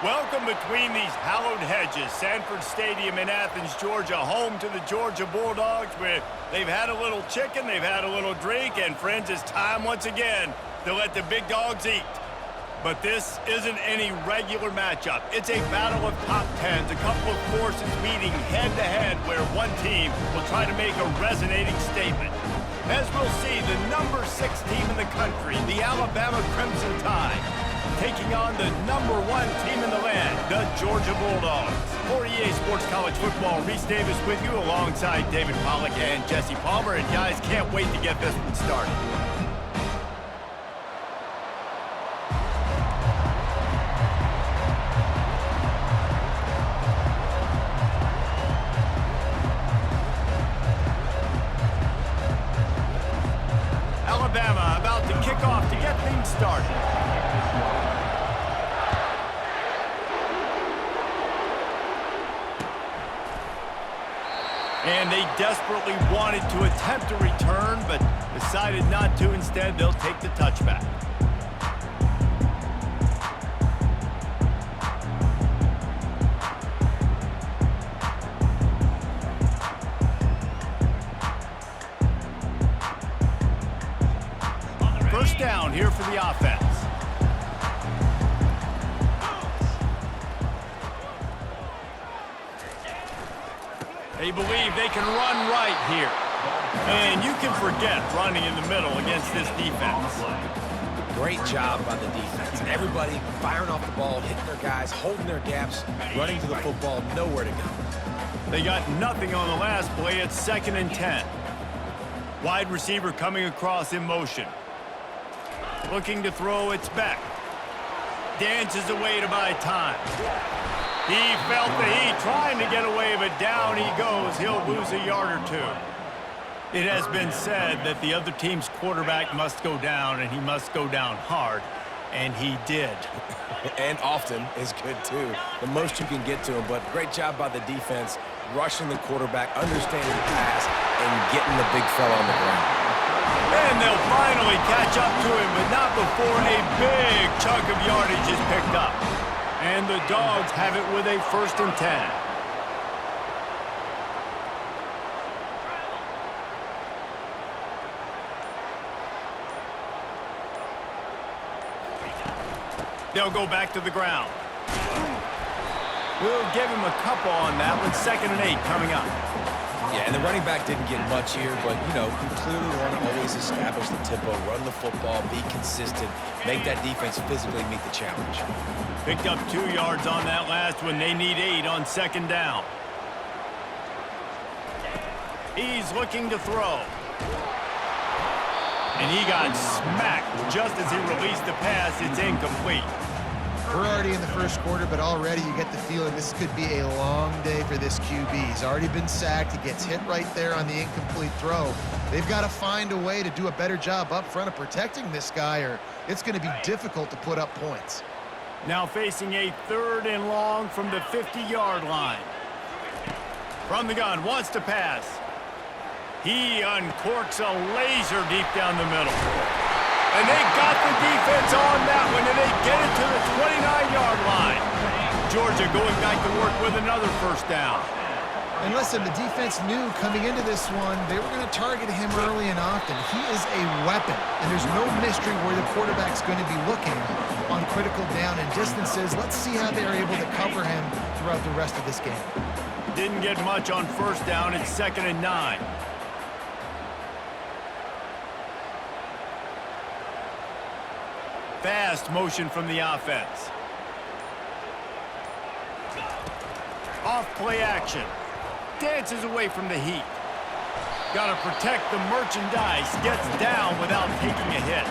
Welcome between these hallowed hedges. Sanford Stadium in Athens, Georgia, home to the Georgia Bulldogs, where they've had a little chicken, they've had a little drink, and friends, it's time once again to let the big dogs eat. But this isn't any regular matchup. It's a battle of top tens, a couple of forces meeting head-to-head where one team will try to make a resonating statement. As we'll see, the number 6 team in the country, the Alabama Crimson Tide, taking on the number 1 team in the land, the Georgia Bulldogs. For EA Sports College Football, Reese Davis with you alongside David Pollack and Jesse Palmer. And guys, can't wait to get this one started. Alabama about to kick off to get things started. And they desperately wanted to attempt a return, but decided not to. Instead, they'll take the touchback. First down here for the offense. They believe they can run right here. And you can forget running in the middle against this defense. Great job by the defense. Everybody firing off the ball, hitting their guys, holding their gaps, running to the football, nowhere to go. They got nothing on the last play. It's 2nd and 10. Wide receiver coming across in motion. Looking to throw, it's Beck. Dances away to buy time. He felt the heat, trying to get away, but down he goes. He'll lose a yard or 2. It has been said that the other team's quarterback must go down, and he must go down hard, and he did. And often is good, too. The most you can get to him, but great job by the defense, rushing the quarterback, understanding the pass, and getting the big fella on the ground. And they'll finally catch up to him, but not before a big chunk of yardage is picked up. And the Dogs have it with a 1st and 10. They'll go back to the ground. We'll give him a couple on that one. 2nd and 8 coming up. Yeah, and the running back didn't get much here, but, you know, you clearly want to always establish the tempo, run the football, be consistent, make that defense physically meet the challenge. Picked up 2 yards on that last one. They need 8 on 2nd down. He's looking to throw. And he got smacked just as he released the pass. It's incomplete. We're already in the first quarter, but already you get the feeling this could be a long day for this QB. He's already been sacked. He gets hit right there on the incomplete throw. They've got to find a way to do a better job up front of protecting this guy, or it's going to be difficult to put up points. Now facing a 3rd and long from the 50-yard line. From the gun, wants to pass. He uncorks a laser deep down the middle. And they got the defense on that one, and they get it to the 29-yard line. Georgia going back to work with another 1st down. And listen, the defense knew coming into this one, they were going to target him early and often. He is a weapon, and there's no mystery where the quarterback's going to be looking on critical down and distances. Let's see how they're able to cover him throughout the rest of this game. Didn't get much on 1st down. It's 2nd and 9. Fast motion from the offense. Off play action. Dances away from the heat. Got to protect the merchandise. Gets down without taking a hit.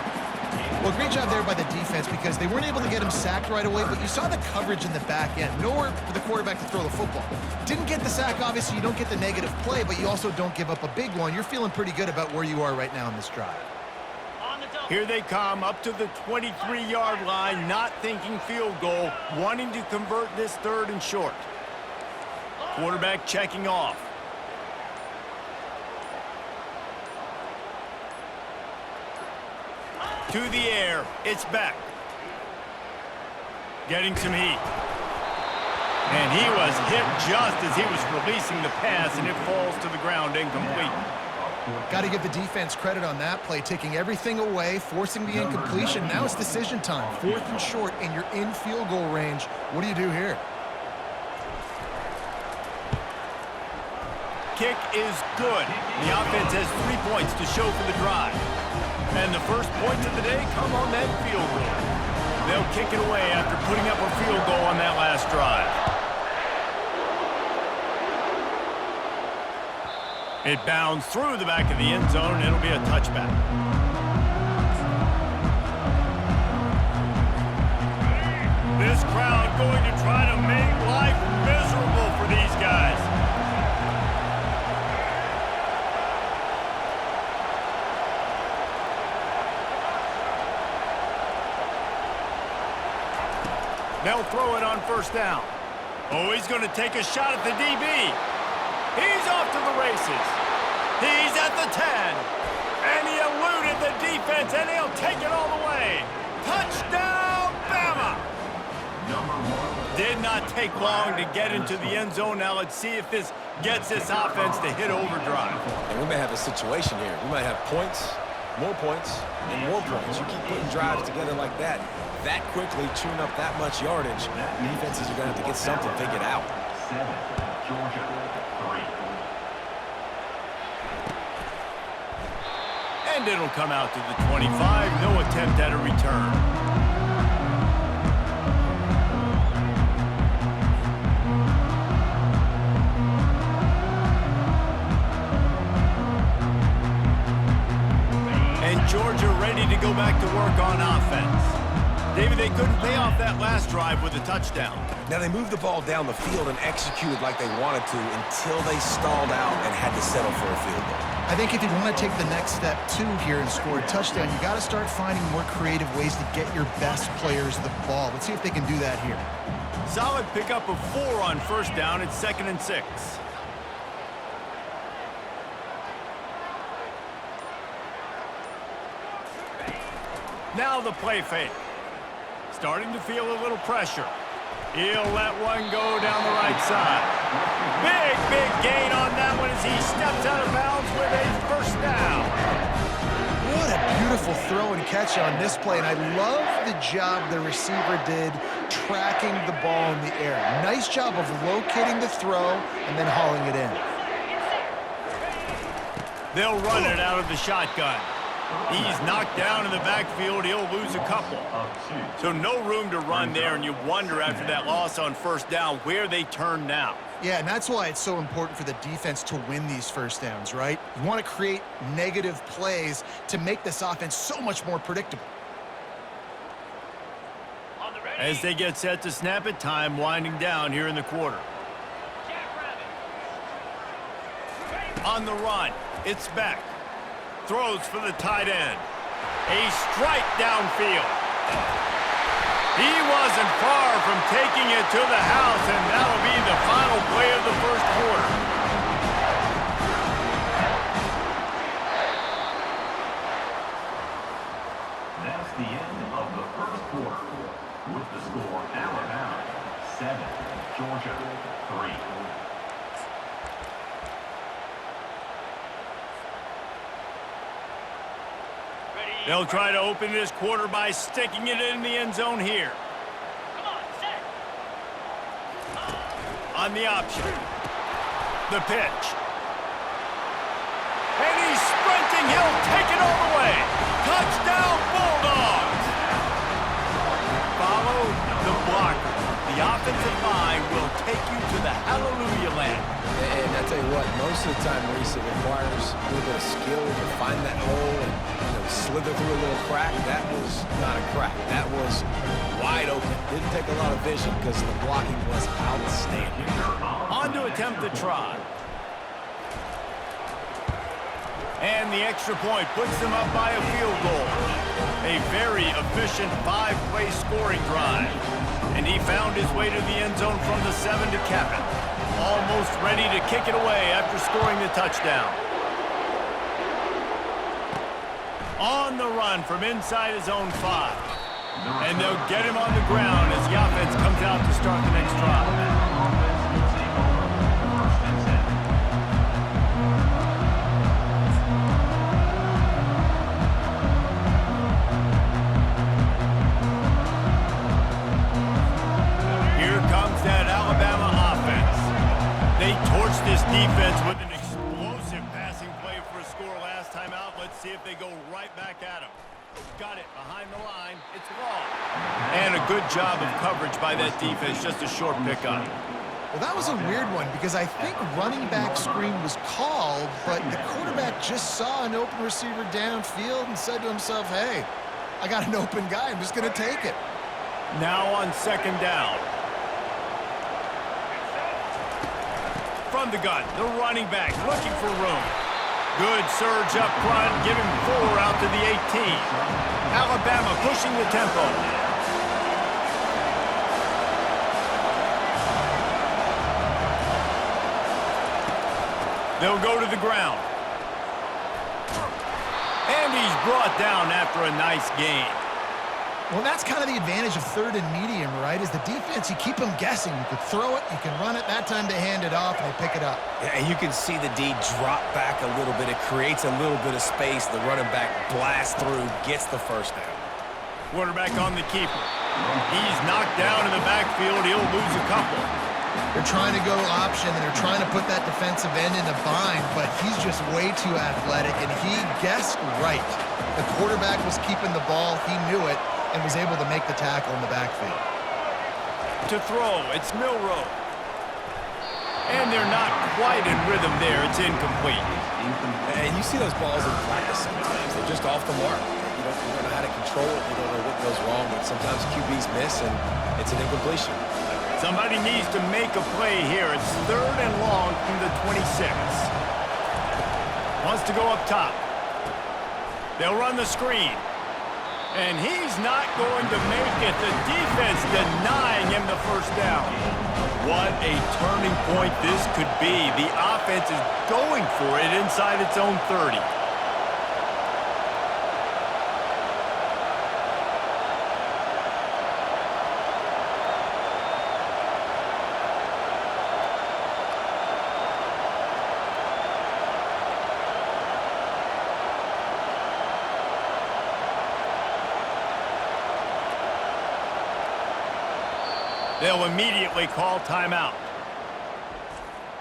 Well, great job there by the defense because they weren't able to get him sacked right away, but you saw the coverage in the back end. Nowhere for the quarterback to throw the football. Didn't get the sack, obviously. You don't get the negative play, but you also don't give up a big one. You're feeling pretty good about where you are right now in this drive. Here they come up to the 23-yard line, not thinking field goal, wanting to convert this 3rd and short. Quarterback checking off. To the air, it's Beck. Getting some heat. And he was hit just as he was releasing the pass, and it falls to the ground incomplete. Got to give the defense credit on that play, taking everything away, forcing the incompletion. Now it's decision time. 4th and short, and you're in field goal range. What do you do here? Kick is good. The offense has 3 points to show for the drive. And the first points of the day come on that field goal. They'll kick it away after putting up a field goal on that last drive. It bounds through the back of the end zone, and it'll be a touchback. This crowd going to try to make life miserable for these guys. They'll throw it on first down. Oh, he's going to take a shot at the DB. He's off to the races. He's at the 10. And he eluded the defense, and he'll take it all the way. Touchdown, Bama! Did not take long to get into the end zone. Now let's see if this gets this offense to hit overdrive. And we may have a situation here. We might have points, and more points. You keep putting drives together like that quickly, chewing up that much yardage, defenses are going to have to get something figured out. 7, Georgia 3. And it'll come out to the 25. No attempt at a return. And Georgia ready to go back to work on offense. David, they couldn't pay off that last drive with a touchdown. Now, they moved the ball down the field and executed like they wanted to until they stalled out and had to settle for a field goal. I think if you want to take the next step, too, here and score a touchdown, you got to start finding more creative ways to get your best players the ball. Let's see if they can do that here. Solid pickup of 4 on first down. It's 2nd and 6. Now the play fake. Starting to feel a little pressure. He'll let one go down the right side. Big gain on that one as he steps out of bounds with a first down. What a beautiful throw and catch on this play, and I love the job the receiver did tracking the ball in the air. Nice job of locating the throw and then hauling it in. They'll run it out of the shotgun. He's knocked down in the backfield. He'll lose a couple. So no room to run there, and you wonder after that loss on first down where they turn now. Yeah, and that's why it's so important for the defense to win these first downs, right? You want to create negative plays to make this offense so much more predictable. As they get set to snap it, time winding down here in the quarter. On the run, it's Beck. Throws for the tight end. A strike downfield. He wasn't far from taking it to the house, and that'll be the final play of the first quarter. That's the end of the first quarter. With the score, Alabama 7, Georgia 3. They'll try to open this quarter by sticking it in the end zone here. On the option. The pitch. And he's sprinting. He'll take it all the way. Touchdown, Bulldogs. Follow the blocker. The offensive line will take you to the hallelujah land. And I tell you what, most of the time, Reese, it requires a little bit of skill to find that hole and slither through a little crack. That was not a crack. That was wide open. Didn't take a lot of vision because the blocking was outstanding. On to attempt the try. And the extra point puts them up by a field goal. A very efficient 5-play scoring drive. And he found his way to the end zone from the 7 to cap it. Almost ready to kick it away after scoring the touchdown. On the run from inside his own 5. And they'll get him on the ground as the offense comes out to start the next drive. This defense with an explosive passing play for a score last time out. Let's see if they go right back at him. Got it behind the line. It's long. And a good job of coverage by that defense. Just a short pickup. Well, that was a weird one because I think running back screen was called, but the quarterback just saw an open receiver downfield and said to himself, hey, I got an open guy. I'm just going to take it. Now on second down. From the gun, the running back looking for room. Good surge up front, giving 4 out to the 18. Alabama pushing the tempo. They'll go to the ground. And he's brought down after a nice gain. Well, that's kind of the advantage of third and medium, right? Is the defense, you keep them guessing. You can throw it, you can run it. That time they hand it off, and they pick it up. Yeah, and you can see the D drop back a little bit. It creates a little bit of space. The running back blasts through, gets the first down. Quarterback on the keeper. He's knocked down in the backfield. He'll lose a couple. They're trying to go option, and they're trying to put that defensive end in a bind, but he's just way too athletic, and he guessed right. The quarterback was keeping the ball. He knew it, and was able to make the tackle in the backfield. To throw, it's Milroe. And they're not quite in rhythm there. It's incomplete. And you see those balls in practice sometimes. They're just off the mark. You don't know how to control it. You don't know what goes wrong, but sometimes QBs miss, and it's an incompletion. Somebody needs to make a play here. It's third and long from the 26. Wants to go up top. They'll run the screen. And he's not going to make it. The defense denying him the first down. What a turning point this could be. The offense is going for it inside its own 30. They'll immediately call timeout.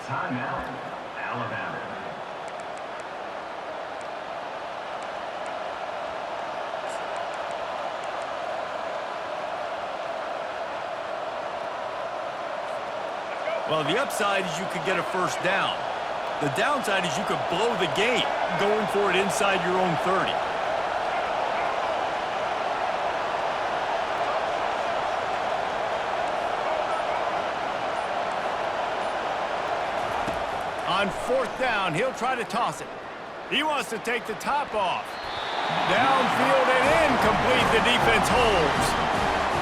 Timeout, Alabama. Well, the upside is you could get a first down. The downside is you could blow the game going for it inside your own 30. On fourth down, he'll try to toss it. He wants to take the top off. Downfield and incomplete. The defense holds.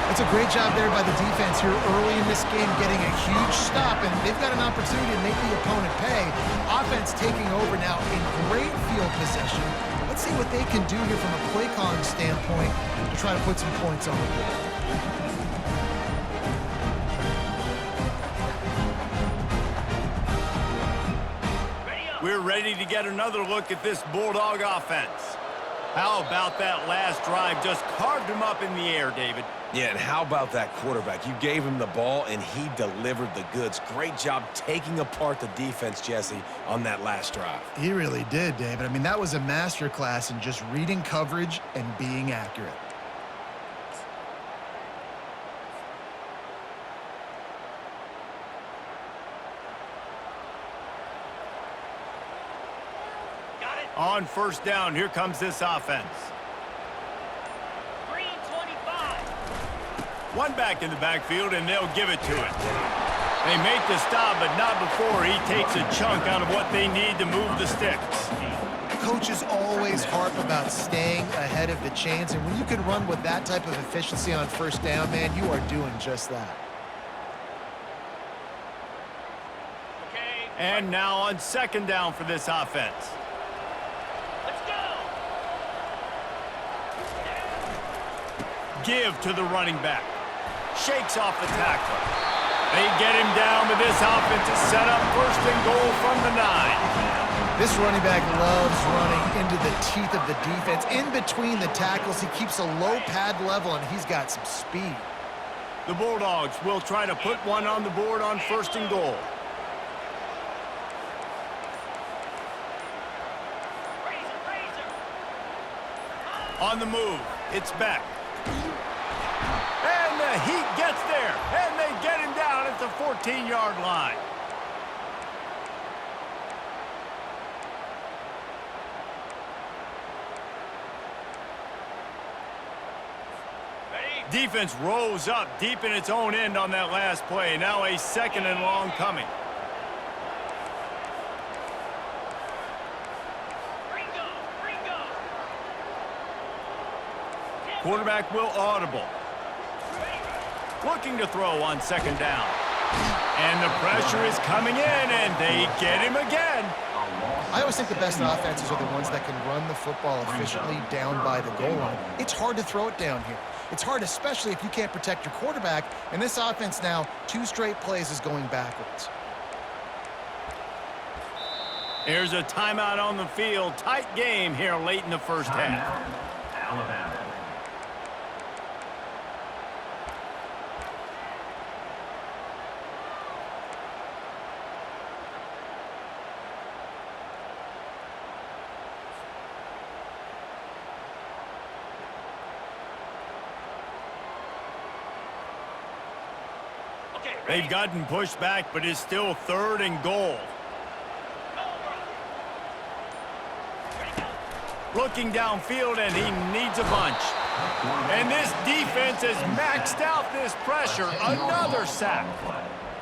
That's a great job there by the defense here early in this game, getting a huge stop, and they've got an opportunity to make the opponent pay. Offense taking over now in great field possession. Let's see what they can do here from a play calling standpoint to try to put some points on the board. We're ready to get another look at this Bulldog offense. How about that last drive? Just carved him up in the air, David. Yeah, and how about that quarterback? You gave him the ball, and he delivered the goods. Great job taking apart the defense, Jesse, on that last drive. He really did, David. I mean, that was a masterclass in just reading coverage and being accurate. On first down, here comes this offense. Green 25. One back in the backfield, and they'll give it to it. They make the stop, but not before he takes a chunk out of what they need to move the sticks. Coaches always harp about staying ahead of the chains, and when you can run with that type of efficiency on first down, man, you are doing just that. And now on second down for this offense. give to the running back. Shakes off the tackler. They get him down, but this offense is set up first and goal from the 9. This running back loves running into the teeth of the defense. In between the tackles, he keeps a low pad level, and he's got some speed. The Bulldogs will try to put one on the board on first and goal. On the move, it's Beck. And the Heat gets there, and they get him down at the 14-yard line. Defense rose up deep in its own end on that last play. Now a second and long coming. Quarterback will audible. Looking to throw on second down. And the pressure is coming in, and they get him again. I always think the best offenses are the ones that can run the football efficiently down by the goal line. It's hard to throw it down here. It's hard, especially if you can't protect your quarterback. And this offense now, 2 straight plays is going backwards. Here's a timeout on the field. Tight game here late in the first half. Alabama. They've gotten pushed back, but it's still third and goal. Looking downfield, and he needs a bunch. And this defense has maxed out this pressure. Another sack.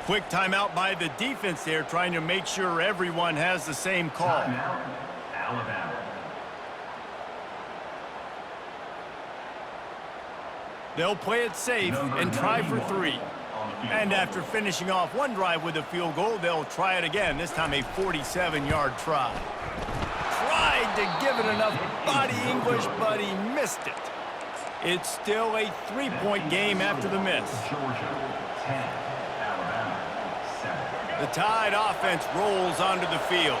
Quick timeout by the defense there, trying to make sure everyone has the same call. Alabama. They'll play it safe and try for 3. And after finishing off one drive with a field goal, they'll try it again, this time a 47-yard try. Tried to give it enough body English, but he missed it. It's still a 3-point game after the miss. Georgia 10, Alabama 7. The Tide offense rolls onto the field.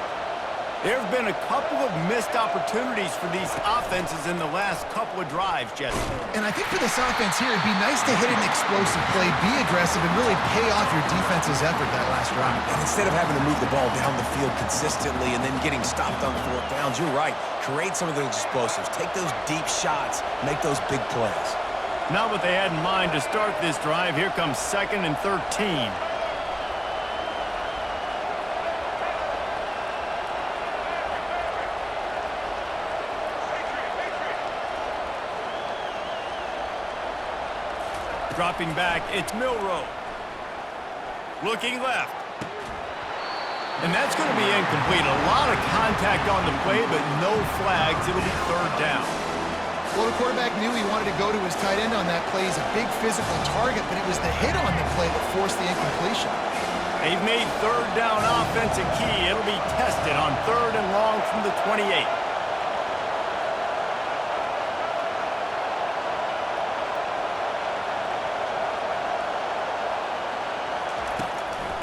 There have been a couple of missed opportunities for these offenses in the last couple of drives, Jesse. And I think for this offense here, it'd be nice to hit an explosive play, be aggressive, and really pay off your defense's effort that last drive. And instead of having to move the ball down the field consistently and then getting stopped on 4th downs, you're right. Create some of those explosives. Take those deep shots. Make those big plays. Not what they had in mind to start this drive. Here comes 2nd and 13. Dropping back, it's Milroe. Looking left. And that's going to be incomplete. A lot of contact on the play, but no flags. It'll be 3rd down. Well, the quarterback knew he wanted to go to his tight end on that play. He's a big physical target, but it was the hit on the play that forced the incompletion. They've made 3rd down offense a key. It'll be tested on 3rd and long from the 28.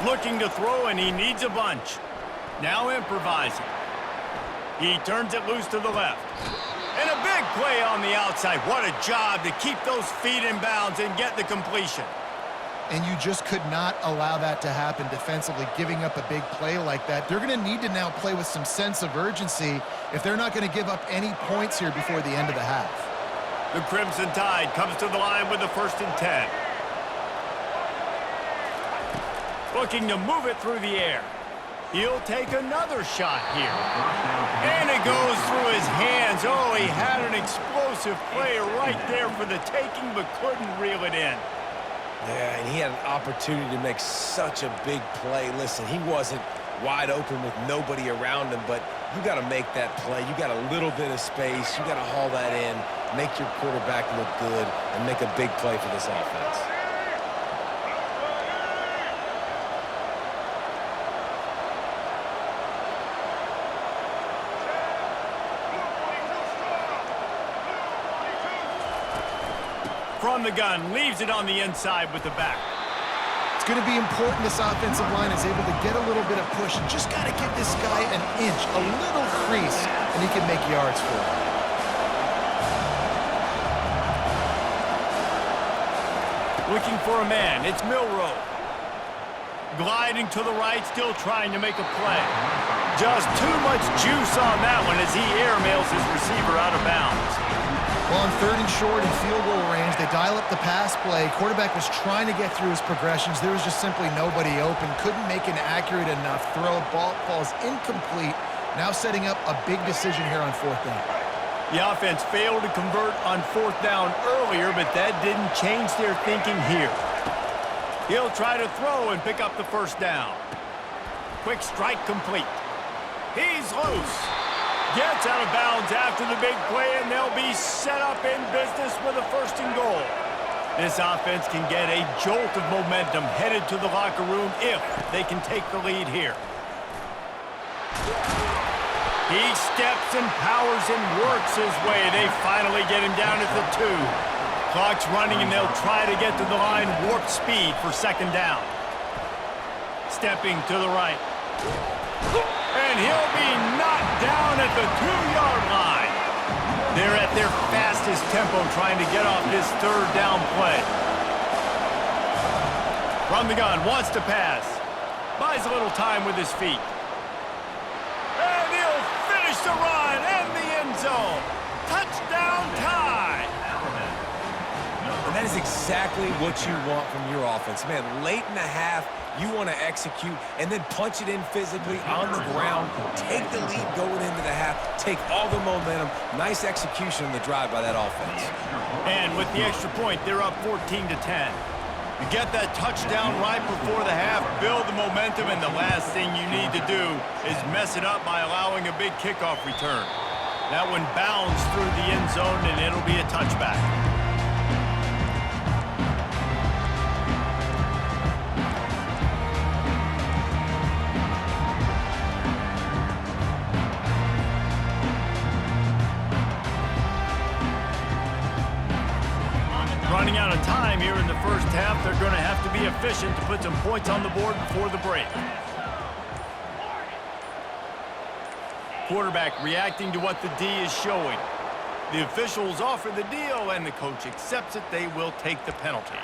Looking to throw, and he needs a bunch. Now improvising. He turns it loose to the left. And a big play on the outside. What a job to keep those feet in bounds and get the completion. And you just could not allow that to happen defensively, giving up a big play like that. They're going to need to now play with some sense of urgency if they're not going to give up any points here before the end of the half. The Crimson Tide comes to the line with the 1st and 10. Looking to move it through the air. He'll take another shot here. And it goes through his hands. Oh, he had an explosive play right there for the taking, but couldn't reel it in. Yeah, and he had an opportunity to make such a big play. Listen, he wasn't wide open with nobody around him, but you got to make that play. You got a little bit of space. You got to haul that in, make your quarterback look good, and make a big play for this offense. From the gun, leaves it on the inside with the back. It's going to be important this offensive line is able to get a little bit of push. You just got to give this guy an inch, a little crease, and he can make yards for it. Looking for a man, it's Milroe. Gliding to the right, still trying to make a play. Just too much juice on that one as he airmails his receiver out of bounds. Well, on 3rd and short and field goal range, they dial up the pass play. Quarterback was trying to get through his progressions. There was just simply nobody open. Couldn't make an accurate enough throw. Ball falls incomplete. Now setting up a big decision here on 4th down. The offense failed to convert on 4th down earlier, but that didn't change their thinking here. He'll try to throw and pick up the 1st down. Quick strike complete. He's loose. Gets out of bounds after the big play, and they'll be set up in business with a 1st and goal. This offense can get a jolt of momentum headed to the locker room if they can take the lead here. He steps and powers and works his way. They finally get him down at the 2. Clock's running, and they'll try to get to the line warp speed for 2nd down. Stepping to the right. And he'll be knocked down at the 2-yard line. They're at their fastest tempo trying to get off this 3rd down play. From the gun, wants to pass. Buys a little time with his feet. And he'll finish the run and the end zone. Touchdown tie. And that is exactly what you want from your offense. Man, late in the half, you want to execute and then punch it in physically on the ground. Take the lead going into the half. Take all the momentum. Nice execution on the drive by that offense. And with the extra point, they're up 14-10. You get that touchdown right before the half, build the momentum, and the last thing you need to do is mess it up by allowing a big kickoff return. That one bounds through the end zone, and it'll be a touchback. Running out of time here in the 1st half, they're going to have to be efficient to put some points on the board before the break. Quarterback reacting to what the D is showing. The officials offer the deal, and the coach accepts it. They will take the penalty.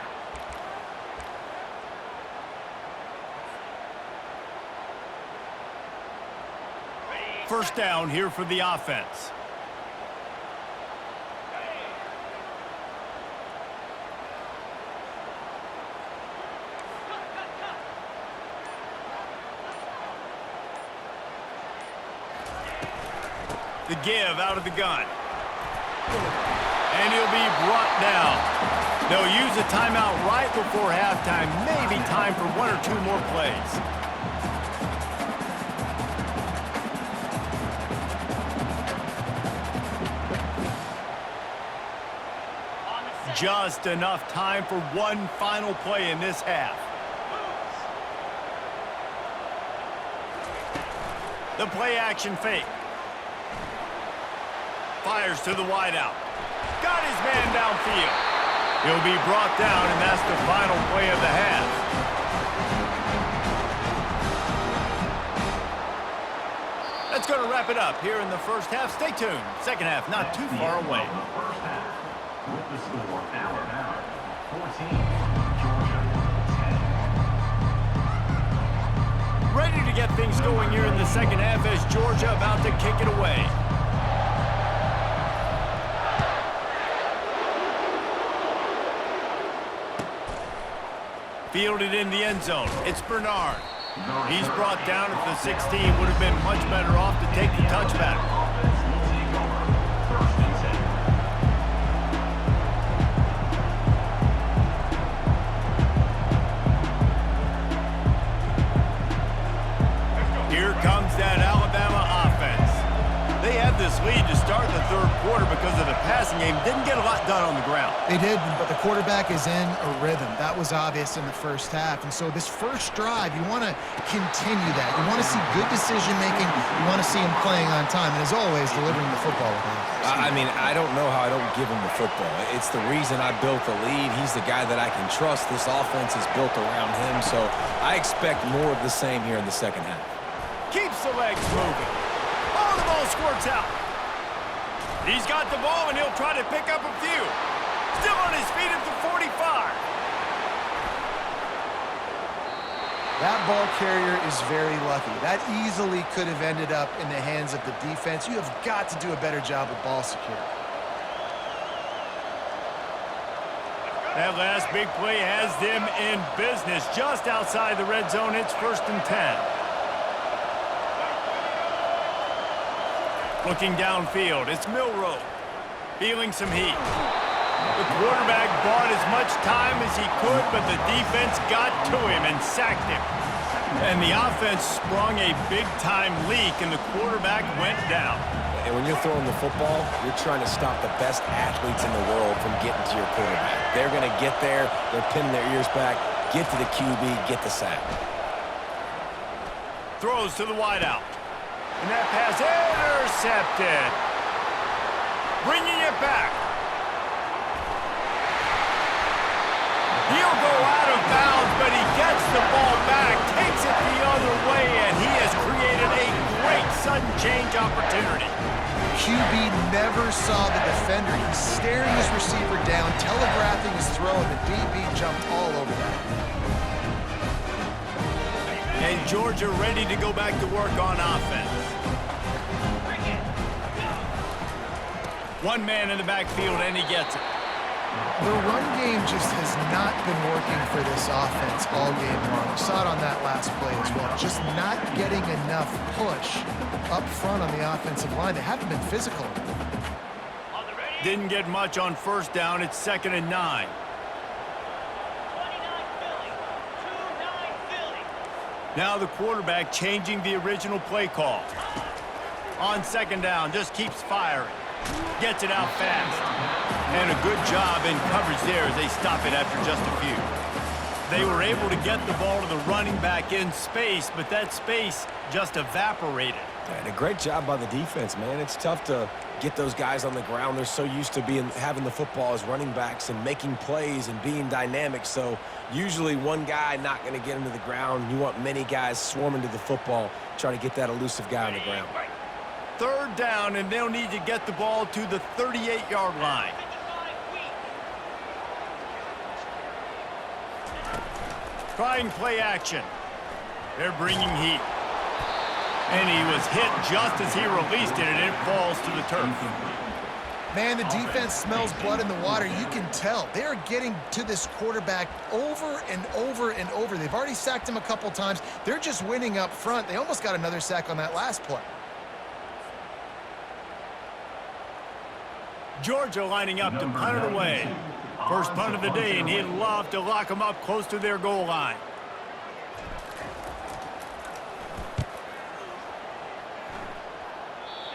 First down here for the offense. The give out of the gun. And he'll be brought down. They'll use a timeout right before halftime. Maybe time for 1 or 2 more plays. Just enough time for one final play in this half. The play action fake. Fires to the wideout. Got his man downfield. He'll be brought down, and that's the final play of the half. That's going to wrap it up here in the 1st half. Stay tuned. 2nd half not too far away. With the score, Alabama 14, Georgia 10. Ready to get things going here in the 2nd half as Georgia about to kick it away. Fielded in the end zone. It's Bernard. He's brought down at the 16. Would have been much better off to take the touchback. Here comes that Alabama offense. They have the this lead to start the third quarter because of the passing game. Didn't get a lot done on the ground. They did, but the quarterback is in a rhythm. That was obvious in the first half. And so this first drive, you want to continue that. You want to see good decision-making. You want to see him playing on time. And as always, delivering the football with him. I mean, I don't know how I don't give him the football. It's the reason I built the lead. He's the guy that I can trust. This offense is built around him, so I expect more of the same here in the second half. Keeps the legs moving. Oh, the ball squirts out. He's got the ball, and he'll try to pick up a few. Still on his feet at the 45. That ball carrier is very lucky. That easily could have ended up in the hands of the defense. You have got to do a better job with ball security. That last big play has them in business just outside the red zone. It's 1st and 10. Looking downfield, it's Milroe. Feeling some heat. The quarterback bought as much time as he could, but the defense got to him and sacked him. And the offense sprung a big-time leak, and the quarterback went down. And when you're throwing the football, you're trying to stop the best athletes in the world from getting to your quarterback. They're going to get there, they're pinning their ears back, get to the QB, get the sack. Throws to the wideout. And that pass intercepted. Bringing it back. He'll go out of bounds, but he gets the ball back, takes it the other way, and he has created a great sudden change opportunity. QB never saw the defender. He's staring his receiver down, telegraphing his throw, and the DB jumped all over that. And Georgia ready to go back to work on offense. One man in the backfield, and he gets it. The run game just has not been working for this offense all game long. We saw it on that last play as well. Just not getting enough push up front on the offensive line. They haven't been physical. Didn't get much on first down. It's 2nd and 9. Now the quarterback changing the original play call. On 2nd down, just keeps firing. Gets it out fast. And a good job in coverage there as they stop it after just a few. They were able to get the ball to the running back in space, but that space just evaporated. And a great job by the defense, man. It's tough to get those guys on the ground. They're so used to having the football as running backs and making plays and being dynamic. So usually one guy not going to get him to the ground. You want many guys swarming to the football, trying to get that elusive guy on the ground. 3rd down, and they'll need to get the ball to the 38-yard line. Trying play action. They're bringing heat. And he was hit just as he released it, and it falls to the turf. Man, the defense smells blood in the water. You can tell. They're getting to this quarterback over and over and over. They've already sacked him a couple times. They're just winning up front. They almost got another sack on that last play. Georgia lining up to punt it away. First punt of the day, and he'd love to lock them up close to their goal line.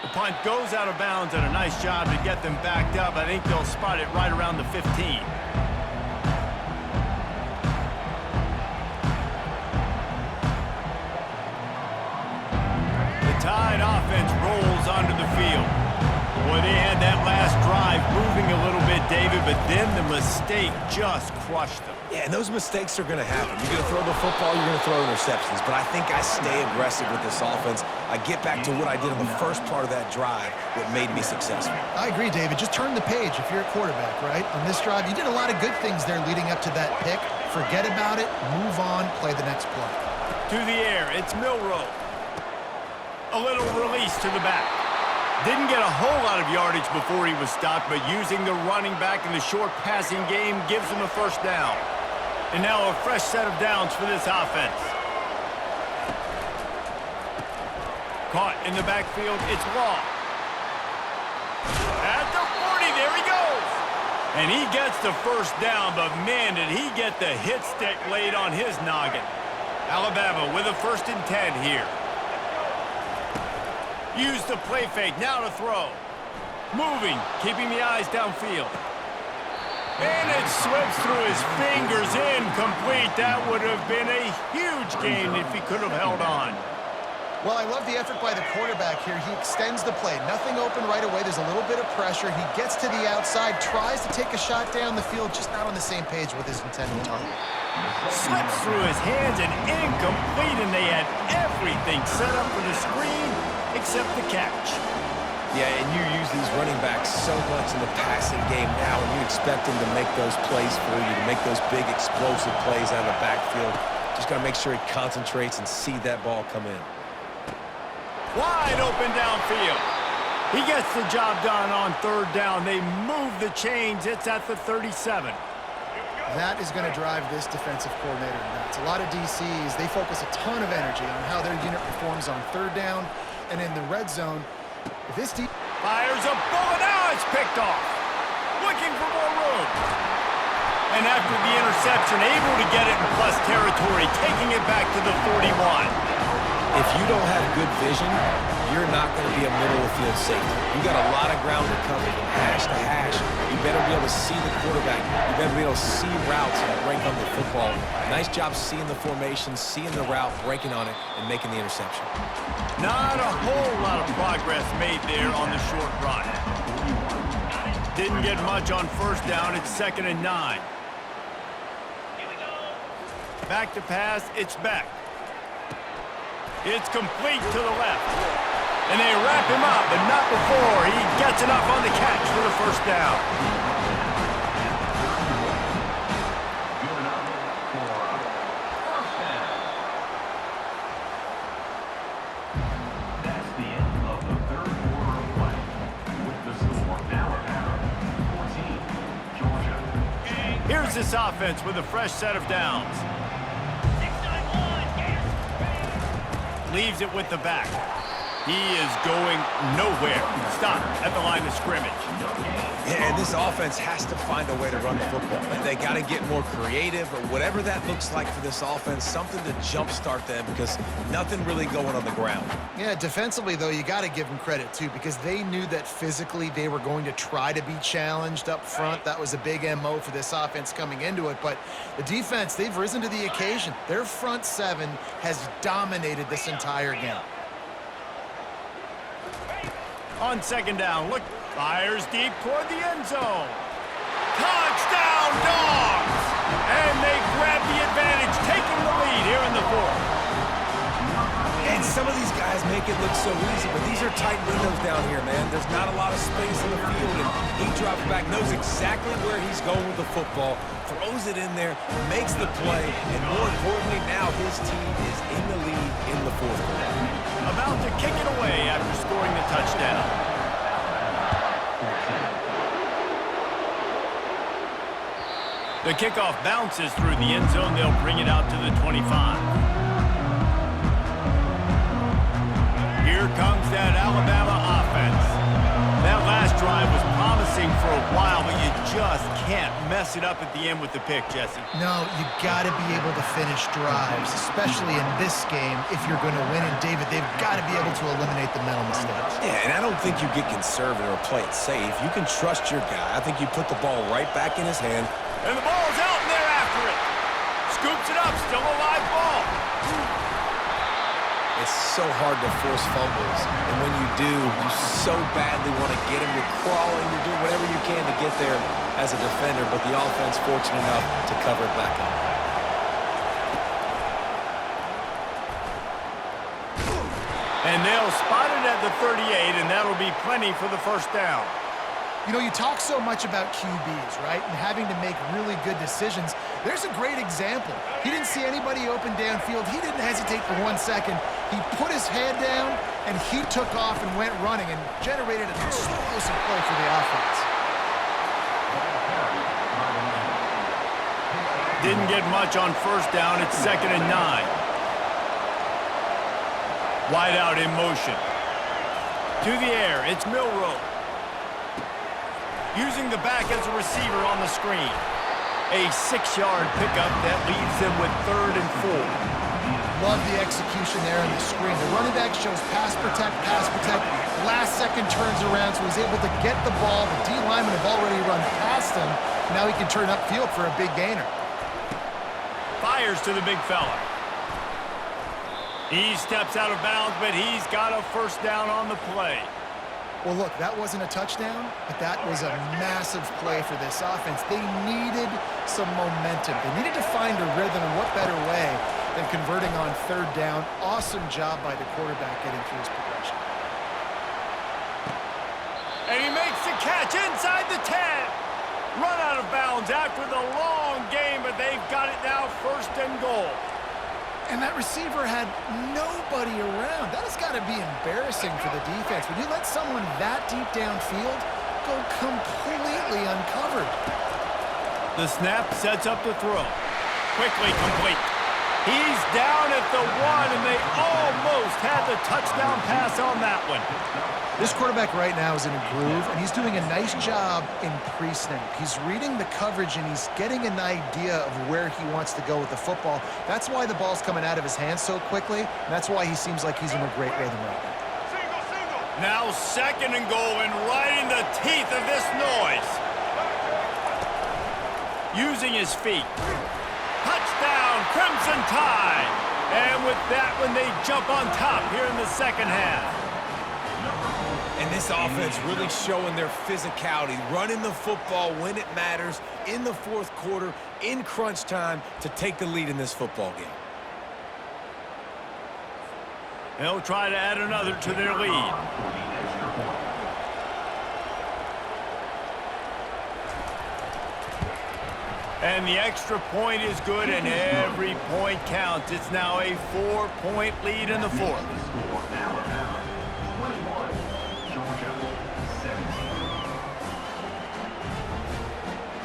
The punt goes out of bounds, and a nice job to get them backed up. I think they'll spot it right around the 15. The Tide offense rolls onto the field. Boy, they had that last drive moving a little bit, David, but then the mistake just crushed them. Yeah, and those mistakes are going to happen. You're going to throw the football, you're going to throw interceptions. But I think I stay aggressive with this offense. I get back to what I did in the first part of that drive, what made me successful. I agree, David. Just turn the page if you're a quarterback, right? On this drive, you did a lot of good things there leading up to that pick. Forget about it, move on, play the next play. To the air, it's Milroe. A little release to the back. Didn't get a whole lot of yardage before he was stopped, but using the running back in the short passing game gives him a first down. And now a fresh set of downs for this offense. Caught in the backfield, it's Law. At the 40, there he goes. And he gets the first down, but man, did he get the hit stick laid on his noggin. Alabama with a 1st and 10 here. Use the play fake, now to throw. Moving, keeping the eyes downfield. And it slips through his fingers, incomplete. That would have been a huge gain if he could have held on. Well, I love the effort by the quarterback here. He extends the play. Nothing open right away. There's a little bit of pressure. He gets to the outside, tries to take a shot down the field, just not on the same page with his intended target. Slips through his hands and incomplete, and they had everything set up for the screen except the catch. Yeah, and you use these running backs so much in the passing game now, and you expect them to make those plays for you, to make those big explosive plays out of the backfield. Just got to make sure he concentrates and see that ball come in. Wide open downfield. He gets the job done on third down. They move the chains. It's at the 37. That is going to drive this defensive coordinator nuts. A lot of DCs, they focus a ton of energy on how their unit performs on third down and in the red zone. If this deep fires a bullet. Now it's picked off. Looking for more room. And after the interception, able to get it in plus territory, taking it back to the 41. If you don't have good vision, you're not going to be a middle-of-the-field safety. You got a lot of ground to cover from hash to hash. You better be able to see the quarterback. You better be able to see routes and break on the football. Nice job seeing the formation, seeing the route, breaking on it, and making the interception. Not a whole lot of progress made there on the short run. Didn't get much on first down. It's 2nd and 9. Back to pass. It's Beck. It's complete to the left. And they wrap him up, but not before he gets enough on the catch for the first down. Good enough for a first down. That's the end of the third quarter of play. With the score, Alabama 14, Georgia. Here's this offense with a fresh set of downs. Leaves it with the back. He is going nowhere. Stop at the line of scrimmage. Yeah, and this offense has to find a way to run the football. They got to get more creative or whatever that looks like for this offense, something to jumpstart them because nothing really going on the ground. Yeah, defensively, though, you got to give them credit, too, because they knew that physically they were going to try to be challenged up front. That was a big MO for this offense coming into it. But the defense, they've risen to the occasion. Their front seven has dominated this entire game. On 2nd down, look, fires deep toward the end zone. Touchdown, Dogs! And they grab the advantage, taking the lead here in the 4th. And some of these guys make it look so easy, but these are tight windows down here, man. There's not a lot of space in the field, and he drops back, knows exactly where he's going with the football, throws it in there, makes the play, and more importantly, now his team is in the lead in the 4th quarter. About to kick it away after scoring the touchdown. The kickoff bounces through the end zone. They'll bring it out to the 25. Here comes that Alabama offense. That last drive was promising for a while, but you just can't mess it up at the end with the pick, Jesse. No, you got to be able to finish drives, especially in this game if you're going to win. And, David, they've got to be able to eliminate the mental mistakes. Yeah, and I don't think you get conservative or play it safe. You can trust your guy. I think you put the ball right back in his hand. And the ball's out, and they're after it. Scoops it up, still a live ball. It's so hard to force fumbles, and when you do, you so badly want to get them. You're crawling, you're doing whatever you can to get there as a defender, but the offense fortunate enough to cover it back up. And they'll spot it at the 38, and that'll be plenty for the first down. You know, you talk so much about QBs, right, and having to make really good decisions. There's a great example. He didn't see anybody open downfield. He didn't hesitate for 1 second. He put his head down, and he took off and went running and generated an explosive play for the offense. Didn't get much on first down. It's 2nd and 9. Wide out in motion. To the air, it's Milroe. Using the back as a receiver on the screen. A 6-yard pickup that leaves them with 3rd and 4. Love the execution there in the screen. The running back shows pass protect, last second turns around, so he's able to get the ball. The D linemen have already run past him. Now he can turn upfield for a big gainer. Fires to the big fella. He steps out of bounds, but he's got a first down on the play. Well, look, that wasn't a touchdown, but that was a massive play for this offense. They needed some momentum. They needed to find a rhythm, and what better way than converting on third down. Awesome job by the quarterback getting through his progression. And he makes the catch inside the 10. Run out of bounds after the long game, but they've got it now first and goal. And that receiver had nobody around. That has got to be embarrassing for the defense. When you let someone that deep downfield go completely uncovered. The snap sets up the throw. Quickly complete. He's down at the 1, and they almost had the touchdown pass on that one. This quarterback right now is in a groove, and he's doing a nice job in pre-snap. He's reading the coverage, and he's getting an idea of where he wants to go with the football. That's why the ball's coming out of his hands so quickly, and that's why he seems like he's in a great rhythm right now. Now second and goal, and right in the teeth of this noise. Using his feet. Touchdown, Crimson Tide! And with that one, they jump on top here in the second half. And this offense really showing their physicality, running the football when it matters, in the fourth quarter, in crunch time, to take the lead in this football game. They'll try to add another to their lead. And the extra point is good, and every point counts. It's now a 4-point lead in the fourth.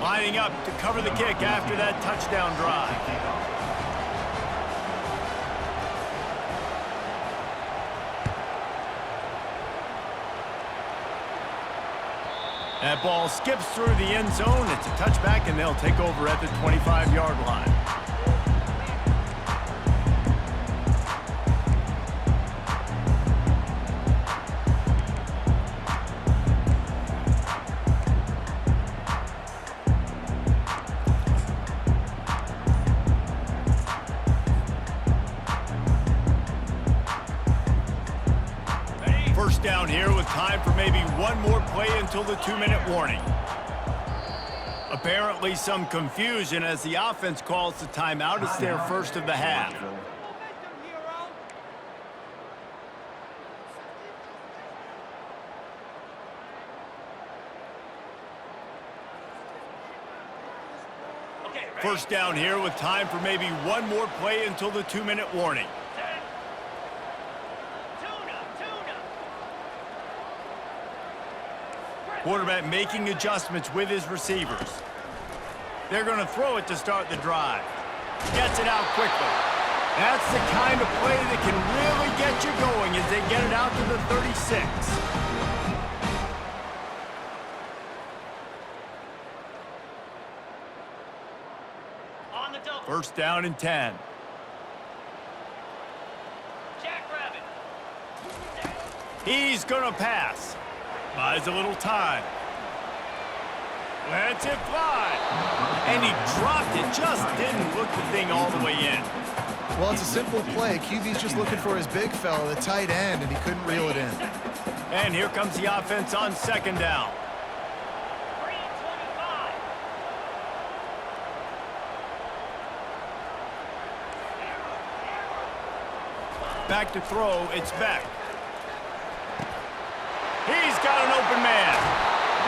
Lining up to cover the kick after that touchdown drive. That ball skips through the end zone. It's a touchback, and they'll take over at the 25-yard line. First down here with time for maybe one more play until the 2-minute warning. Apparently some confusion as the offense calls the timeout. It's their first of the half. First down here with time for maybe one more play until the 2-minute warning. Quarterback making adjustments with his receivers. They're going to throw it to start the drive. Gets it out quickly. That's the kind of play that can really get you going as they get it out to the 36. First down and 10. He's going to pass. Buys a little time. Lets it fly. And he dropped it. Just didn't look the thing all the way in. Well, it's a simple play. QB's just looking for his big fella, the tight end, and he couldn't reel it in. And here comes the offense on second down. Back to throw. It's Beck. He's got an open man.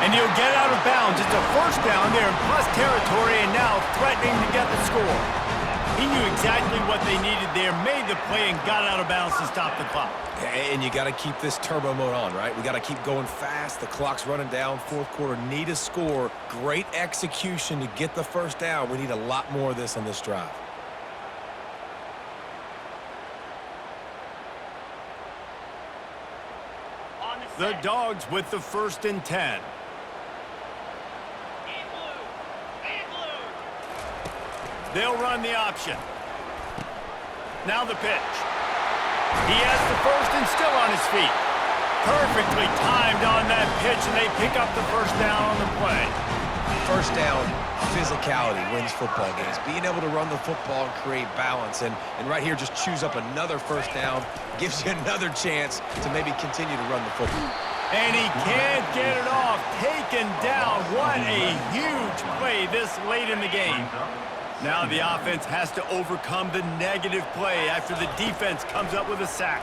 And he'll get out of bounds. It's a first down there in plus territory, and now threatening to get the score. He knew exactly what they needed there, made the play, and got out of bounds to stop the clock. And you got to keep this turbo mode on, right? We got to keep going fast. The clock's running down. Fourth quarter, need a score. Great execution to get the first down. We need a lot more of this on this drive. The Dogs with the first and 10. They'll run the option. Now the pitch. He has the first and still on his feet. Perfectly timed on that pitch, and they pick up the first down on the play. First down, physicality wins football games. Being able to run the football and create balance. And right here, just choose up another first down, gives you another chance to maybe continue to run the football. And he can't get it off. Taken down. What a huge play this late in the game. Now the offense has to overcome the negative play after the defense comes up with a sack.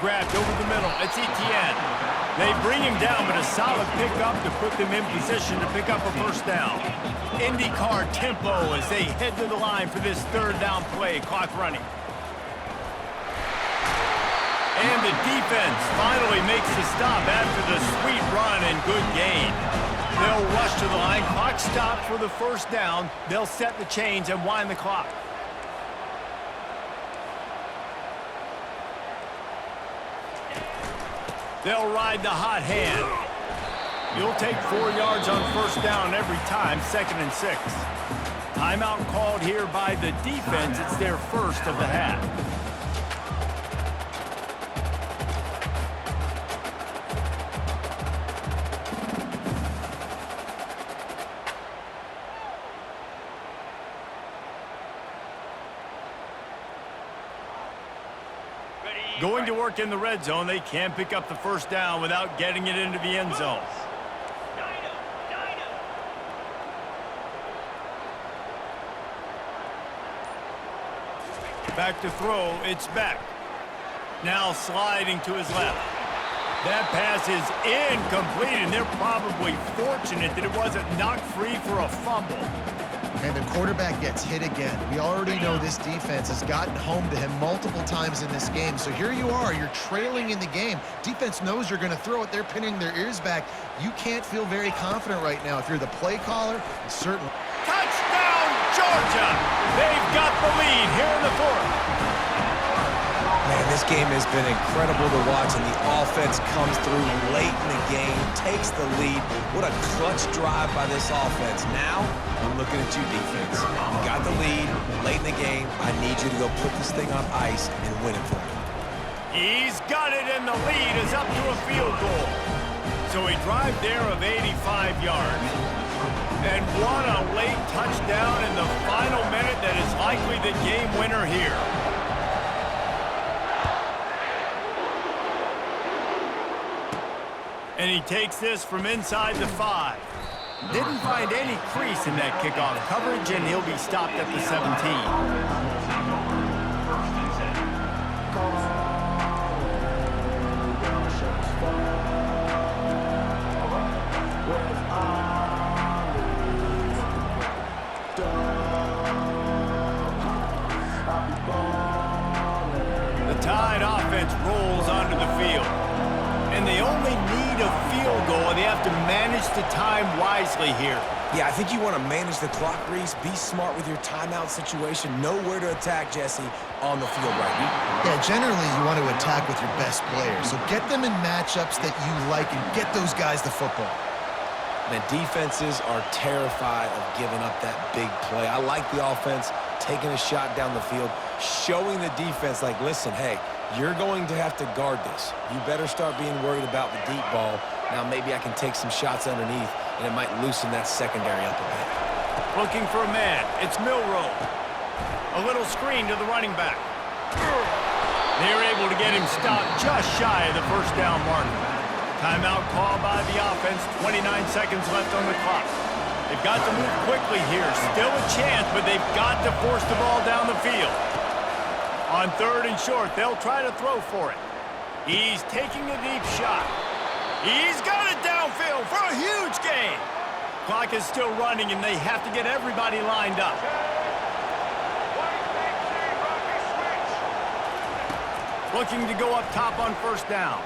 Grabbed over the middle. It's Etienne. They bring him down, but a solid pickup to put them in position to pick up a first down. IndyCar tempo as they head to the line for this third down play. Clock running. And the defense finally makes the stop after the sweet run and good gain. They'll rush to the line. Clock stopped for the first down. They'll set the chains and wind the clock. They'll ride the hot hand. You'll take 4 yards on first down every time, 2nd and 6. Timeout called here by the defense. It's their first of the half. Going to work in the red zone, they can pick up the first down without getting it into the end zone. Back to throw, it's Beck. Now sliding to his left. That pass is incomplete, and they're probably fortunate that it wasn't knocked free for a fumble. And the quarterback gets hit again. We already know this defense has gotten home to him multiple times in this game. So here you are, you're trailing in the game. Defense knows you're going to throw it. They're pinning their ears back. You can't feel very confident right now. If you're the play caller, certainly. Touchdown, Georgia! They've got the lead here in the fourth. Man, this game has been incredible to watch, and the offense comes through late in the game, takes the lead. What a clutch drive by this offense. Now, I'm looking at you, defense. You got the lead late in the game. I need you to go put this thing on ice and win it for me. He's got it, and the lead is up to a field goal. So a drive there of 85 yards. And what a late touchdown in the final minute that is likely the game winner here. And he takes this from inside the 5. Didn't find any crease in that kickoff coverage, and he'll be stopped at the 17. The Tide offense rolls onto the field. And they only need a field goal, and they have to manage the time wisely here. Yeah, I think you want to manage the clock, Reese. Be smart with your timeout situation. Know where to attack, Jesse, on the field right now. Yeah, generally you want to attack with your best players. So get them in matchups that you like and get those guys the football. Man, defenses are terrified of giving up that big play. I like the offense taking a shot down the field, showing the defense like, listen, hey, you're going to have to guard this. You better start being worried about the deep ball. Now maybe I can take some shots underneath, and it might loosen that secondary up a bit. Looking for a man. It's Milroe. A little screen to the running back. They're able to get him stopped just shy of the first down mark. Timeout call by the offense. 29 seconds left on the clock. They've got to move quickly here. Still a chance, but they've got to force the ball down the field. On 3rd and short, they'll try to throw for it. He's taking a deep shot. He's got it downfield for a huge gain. Clock is still running, and they have to get everybody lined up. Looking to go up top on first down.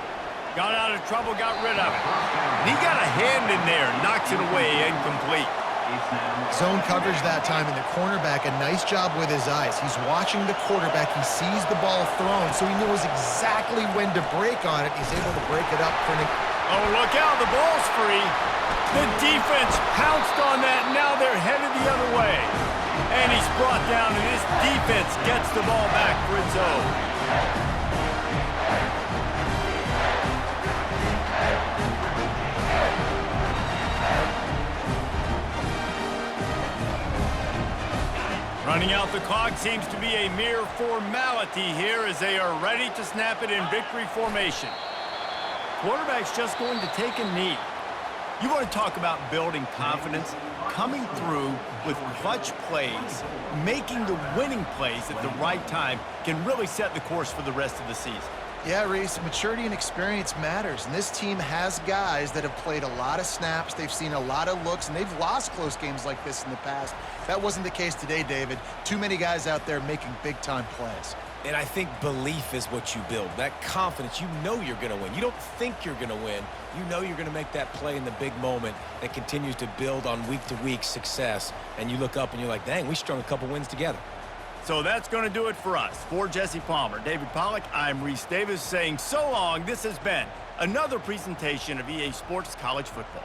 Got out of trouble, got rid of it. And he got a hand in there, knocks it away, incomplete. Zone coverage that time, and the cornerback, a nice job with his eyes. He's watching the quarterback. He sees the ball thrown, so he knows exactly when to break on it. He's able to break it up for an... Oh, look out, the ball's free. The defense pounced on that, and now they're headed the other way. And he's brought down, and his defense gets the ball back for its own. Running out the clock seems to be a mere formality here as they are ready to snap it in victory formation. Quarterback's just going to take a knee. You want to talk about building confidence? Coming through with clutch plays, making the winning plays at the right time can really set the course for the rest of the season. Yeah, Reese, maturity and experience matters, and this team has guys that have played a lot of snaps, they've seen a lot of looks, and they've lost close games like this in the past. That wasn't the case today, David. Too many guys out there making big-time plays. And I think belief is what you build. That confidence, you know you're going to win. You don't think you're going to win. You know you're going to make that play in the big moment that continues to build on week-to-week success. And you look up and you're like, dang, we strung a couple wins together. So that's going to do it for us. For Jesse Palmer, David Pollack, I'm Reese Davis saying so long. This has been another presentation of EA Sports College Football.